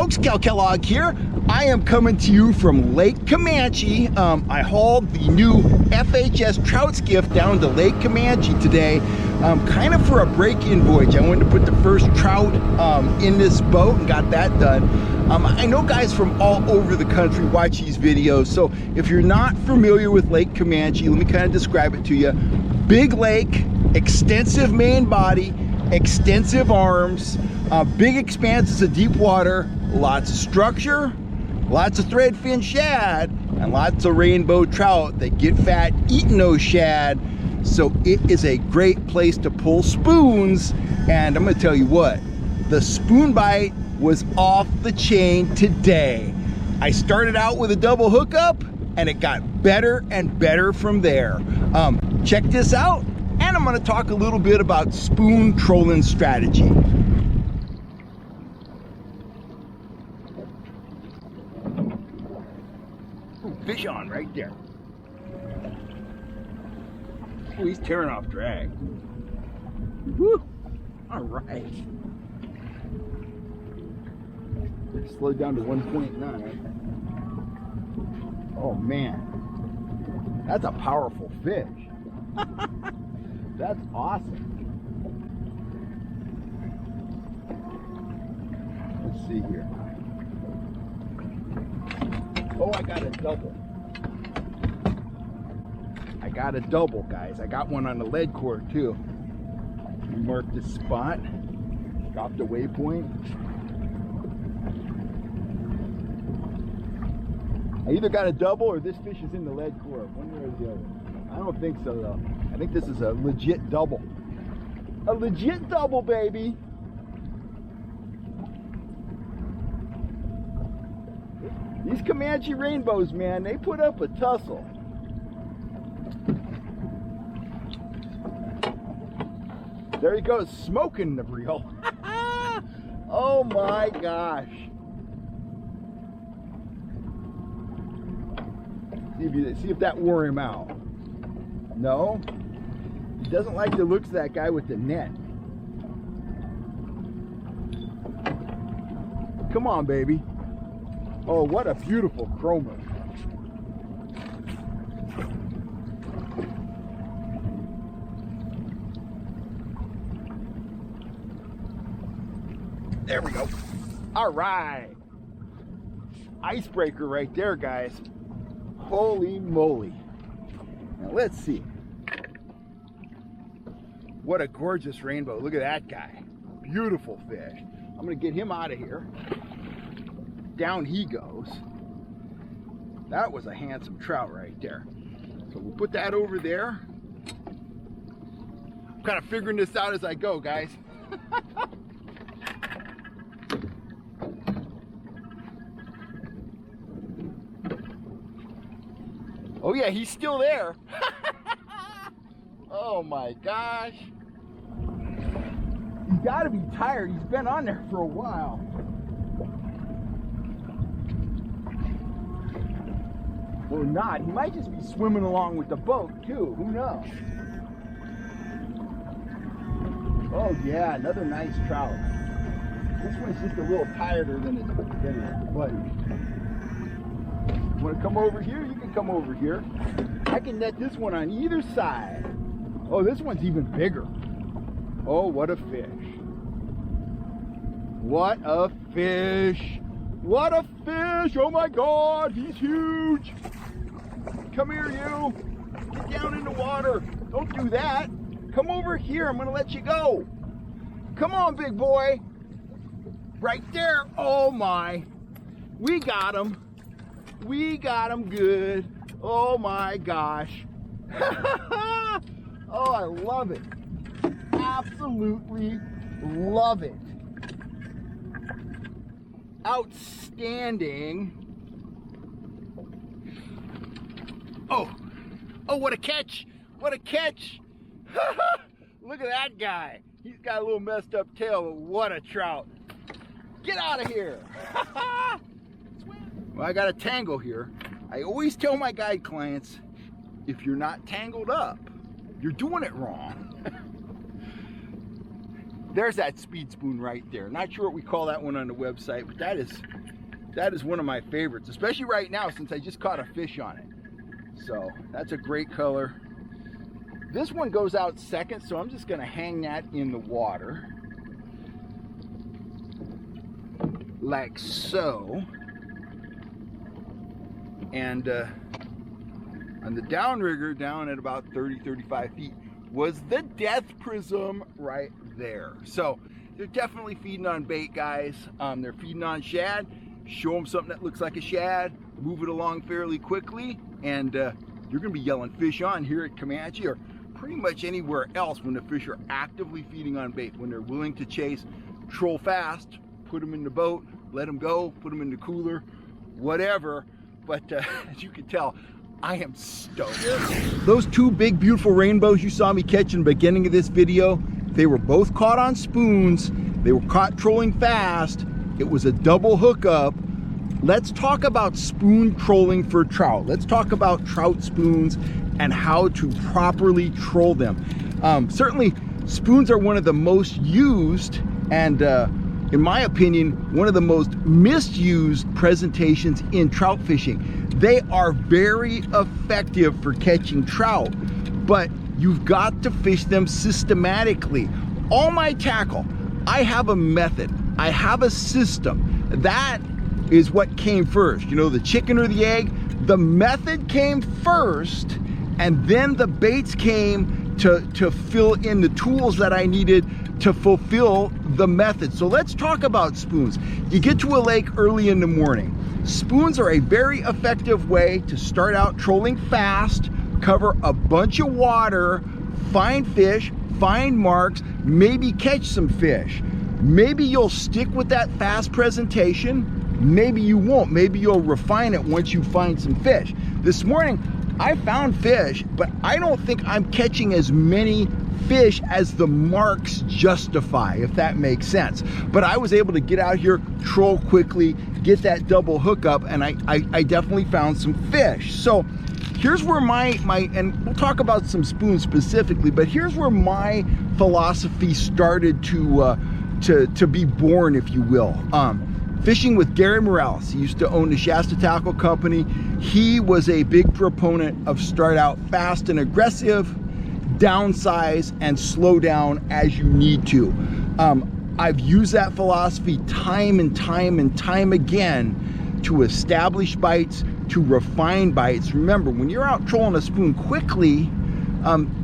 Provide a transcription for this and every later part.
folks, Cal Kellogg here. I am coming to you from Lake Comanche. I hauled the new FHS trout skiff down to Lake Comanche today, kind of for a break-in voyage. I wanted to put the first trout in this boat and got that done. I know guys from all over the country watch these videos, so if you're not familiar with Lake Comanche, let me kind of describe it to you. Big lake, extensive main body, extensive arms, big expanses of deep water, lots of structure, lots of threadfin shad, and lots of rainbow trout that get fat eating those shad. So it is a great place to pull spoons, and I'm gonna tell you what, the spoon bite was off the chain today. I started out with a double hookup and it got better and better from there. Check this out, and I'm gonna talk a little bit about spoon trolling strategy. Ooh, fish on right there. Oh, he's tearing off drag. Woo! All right. Slowed down to 1.9. Oh man, that's a powerful fish. That's awesome. Let's see here. Oh, I got a double. I got a double, guys. I got one on the lead cord too. We marked the spot, dropped a waypoint. I either got a double or this fish is in the lead cord, one way or the other. I don't think so though. I think this is a legit double. A legit double, baby. These Comanche rainbows, man, they put up a tussle. There he goes, smoking the reel. Oh my gosh. See if that wore him out. No, he doesn't like the looks of that guy with the net. Come on, baby. Oh, what a beautiful chromer. There we go. All right. Icebreaker right there, guys. Holy moly. Now let's see. What a gorgeous rainbow. Look at that guy. Beautiful fish. I'm gonna get him out of here. Down he goes. That was a handsome trout right there. So we'll put that over there. I'm kind of figuring this out as I go, guys. Oh yeah, he's still there. Oh my gosh. He's got to be tired. He's been on there for a while. Or not. He might just be swimming along with the boat too. Who knows? Oh yeah, another nice trout. This one's just a little tireder than his buddy. Want to come over here? You can come over here. I can net this one on either side. Oh, this one's even bigger. Oh, what a fish. What a fish. What a fish. Oh my God, he's huge. Come here, you. Get down in the water. Don't do that. Come over here. I'm going to let you go. Come on, big boy. Right there. Oh my. We got him. We got him good. Oh my gosh. Oh, I love it. Absolutely love it. Outstanding. Oh, what a catch. What a catch. Look at that guy. He's got a little messed up tail, but what a trout. Get out of here. Well, I got a tangle here. I always tell my guide clients, if you're not tangled up, you're doing it wrong. there's that speed spoon right there. Not sure what we call that one on the website, but that is one of my favorites, especially right now since I just caught a fish on it. So that's a great color. This one goes out second, so I'm just going to hang that in the water like so. And on the downrigger, down at about 30-35 feet, was the Death Prism right there. So they're definitely feeding on bait, guys. They're feeding on shad. Show them something that looks like a shad, move it along fairly quickly, and you're gonna be yelling fish on here at Comanche or pretty much anywhere else when the fish are actively feeding on bait. When they're willing to chase, troll fast, put them in the boat, let them go, put them in the cooler, whatever. But as you can tell, I am stoked. Those two big, beautiful rainbows you saw me catch in the beginning of this video, they were both caught on spoons. They were caught trolling fast. It was a double hookup. Let's talk about spoon trolling for trout. Let's talk about trout spoons and how to properly troll them. Certainly, spoons are one of the most used and, in my opinion, one of the most misused presentations in trout fishing. They are very effective for catching trout, but you've got to fish them systematically. All my tackle, I have a method. I have a system. That is what came first. You know, the chicken or the egg? The method came first, and then the baits came to fill in the tools that I needed to fulfill the method. So let's talk about spoons. You get to a lake early in the morning. Spoons are a very effective way to start out trolling fast, cover a bunch of water, find fish, find marks, maybe catch some fish. Maybe you'll stick with that fast presentation, maybe you won't. Maybe you'll refine it once you find some fish. This morning, I found fish, but I don't think I'm catching as many fish as the marks justify, if that makes sense. But I was able to get out here, troll quickly, get that double hookup, and I definitely found some fish. So here's where my and we'll talk about some spoons specifically, but here's where my philosophy started to be born, if you will. Fishing with Gary Morales. He used to own the Shasta Tackle Company. He was a big proponent of start out fast and aggressive, downsize and slow down as you need to. I've used that philosophy time and time again to establish bites, to refine bites. Remember, when you're out trolling a spoon quickly,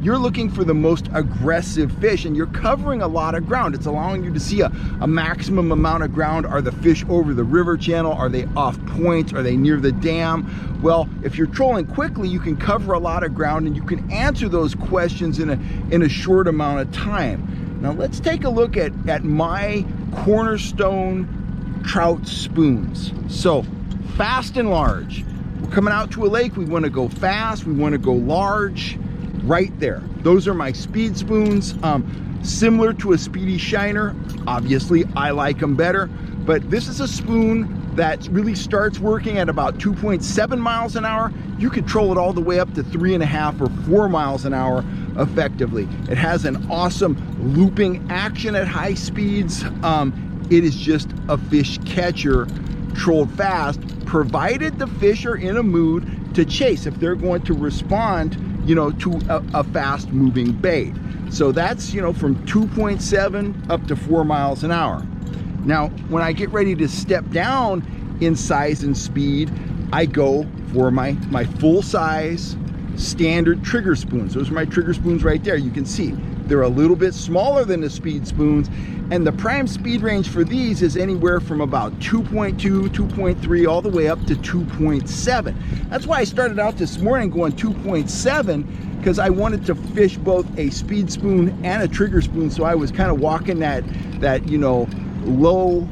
you're looking for the most aggressive fish, and you're covering a lot of ground. It's allowing you to see a maximum amount of ground. Are the fish over the river channel? Are they off points? Are they near the dam? Well, if you're trolling quickly, you can cover a lot of ground and you can answer those questions in a short amount of time. Now let's take a look at my cornerstone trout spoons. So fast and large. We're coming out to a lake. We want to go fast. We want to go large. Right there. Those are my speed spoons. Similar to a Speedy Shiner. Obviously, I like them better. But this is a spoon that really starts working at about 2.7 miles an hour. You could troll it all the way up to 3.5 or 4 miles an hour effectively. It has an awesome looping action at high speeds. It is just a fish catcher trolled fast, provided the fish are in a mood to chase, if they're going to respond, you know, to a fast moving bait. So that's, you know, from 2.7 up to 4 miles an hour. Now, when I get ready to step down in size and speed, I go for my full size standard trigger spoons. Those are my trigger spoons right there. You can see they're a little bit smaller than the speed spoons, and the prime speed range for these is anywhere from about 2.2, 2.3 all the way up to 2.7. That's why I started out this morning going 2.7, because I wanted to fish both a speed spoon and a trigger spoon, so I was kind of walking that you know, low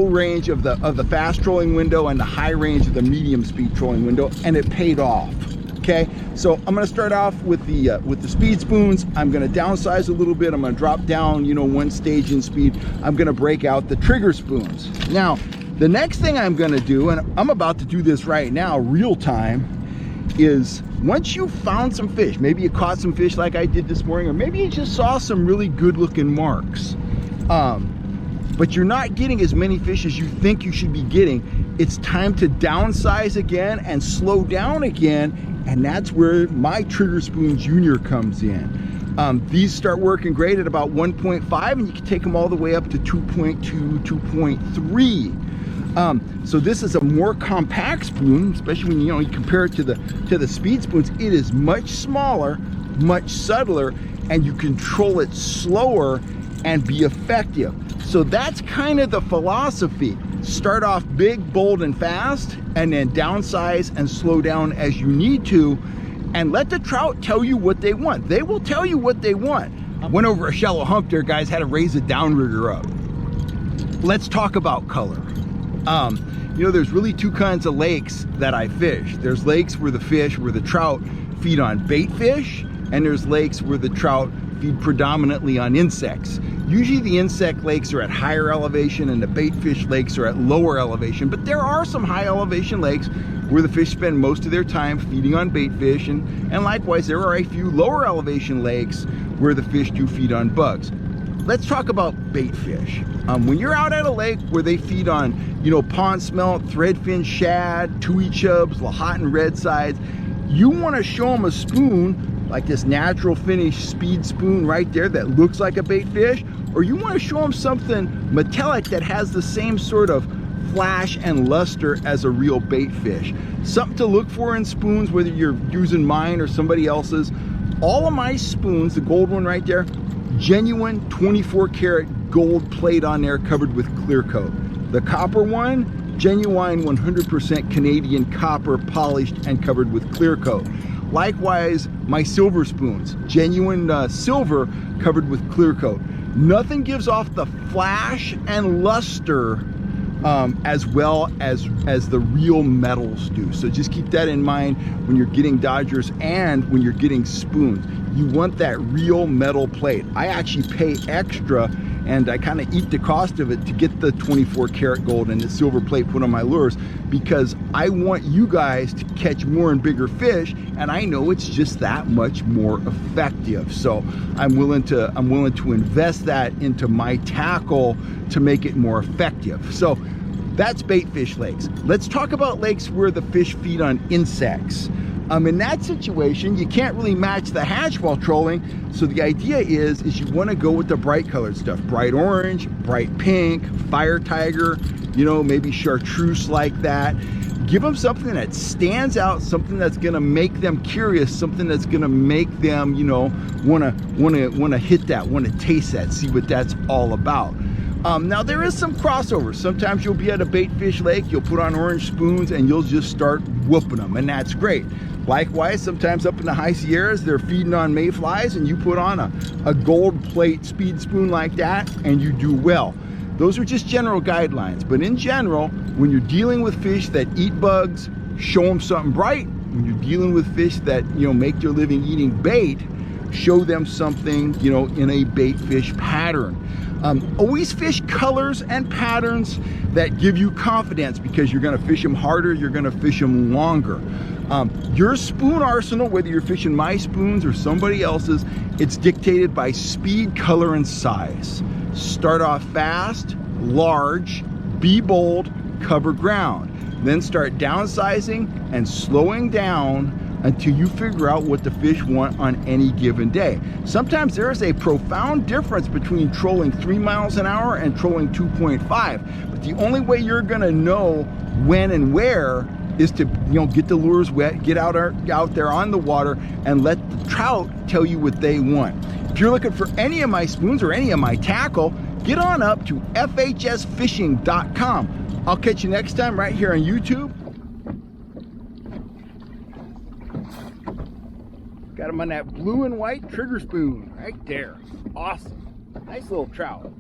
range of the fast trolling window and the high range of the medium speed trolling window, and it paid off. Okay, so I'm going to start off with the speed spoons. I'm going to downsize a little bit. I'm going to drop down, you know, 1 stage in speed. I'm going to break out the trigger spoons. Now, the next thing I'm going to do, and I'm about to do this right now, real time, is once you found some fish, maybe you caught some fish like I did this morning, or maybe you just saw some really good looking marks, but you're not getting as many fish as you think you should be getting, it's time to downsize again and slow down again. And that's where my Trigger Spoon Junior comes in. These start working great at about 1.5, and you can take them all the way up to 2.2, 2.3. So this is a more compact spoon, especially when you compare it to the speed spoons. It is much smaller, much subtler, and you control it slower and be effective. So that's kind of the philosophy. Start off big, bold, and fast, and then downsize and slow down as you need to, and let the trout tell you what they want. They will tell you what they want. I went over a shallow hump there, guys, had to raise a downrigger up. Let's talk about color. There's really two kinds of lakes that I fish. There's lakes where the trout feed on bait fish, and there's lakes where the trout feed predominantly on insects. Usually the insect lakes are at higher elevation and the bait fish lakes are at lower elevation, but there are some high elevation lakes where the fish spend most of their time feeding on bait fish, and likewise there are a few lower elevation lakes where the fish do feed on bugs. Let's talk about bait fish. When you're out at a lake where they feed on, pond smelt, threadfin shad, tui chubs, lahontan red sides, you want to show them a spoon like this natural finish speed spoon right there that looks like a bait fish, or you want to show them something metallic that has the same sort of flash and luster as a real bait fish. Something to look for in spoons, whether you're using mine or somebody else's. All of my spoons, the gold one right there, genuine 24 karat gold plate on there covered with clear coat. The copper one, genuine 100% Canadian copper polished and covered with clear coat. Likewise, my silver spoons, genuine silver covered with clear coat. Nothing gives off the flash and luster as well as the real metals do. So just keep that in mind when you're getting Dodgers and when you're getting spoons. You want that real metal plate. I actually pay extra, and I kind of eat the cost of it to get the 24 karat gold and the silver plate put on my lures, because I want you guys to catch more and bigger fish, and I know it's just that much more effective. So I'm willing to invest that into my tackle to make it more effective. So that's bait fish lakes. Let's talk about lakes where the fish feed on insects. In that situation, you can't really match the hatch while trolling. So the idea is you want to go with the bright colored stuff. Bright orange, bright pink, fire tiger, maybe chartreuse like that. Give them something that stands out, something that's going to make them curious, something that's going to make them, want to hit that, want to taste that, see what that's all about. Now there is some crossover. Sometimes you'll be at a bait fish lake, you'll put on orange spoons and you'll just start whooping them, and that's great. Likewise, sometimes up in the high Sierras, they're feeding on mayflies and you put on a gold plate speed spoon like that and you do well. Those are just general guidelines, but in general, when you're dealing with fish that eat bugs, show them something bright. When you're dealing with fish that, make their living eating bait, show them something, in a bait fish pattern. Always fish colors and patterns that give you confidence, because you're going to fish them harder, you're going to fish them longer. Your spoon arsenal, whether you're fishing my spoons or somebody else's, it's dictated by speed, color, and size. Start off fast, large, be bold, cover ground. Then start downsizing and slowing down until you figure out what the fish want on any given day. Sometimes there is a profound difference between trolling 3 miles an hour and trolling 2.5. But the only way you're gonna know when and where is to get the lures wet, get out there on the water, and let the trout tell you what they want. If you're looking for any of my spoons or any of my tackle, get on up to fhsfishing.com. I'll catch you next time right here on YouTube. Got him on that blue and white trigger spoon right there. Awesome. Nice little trout.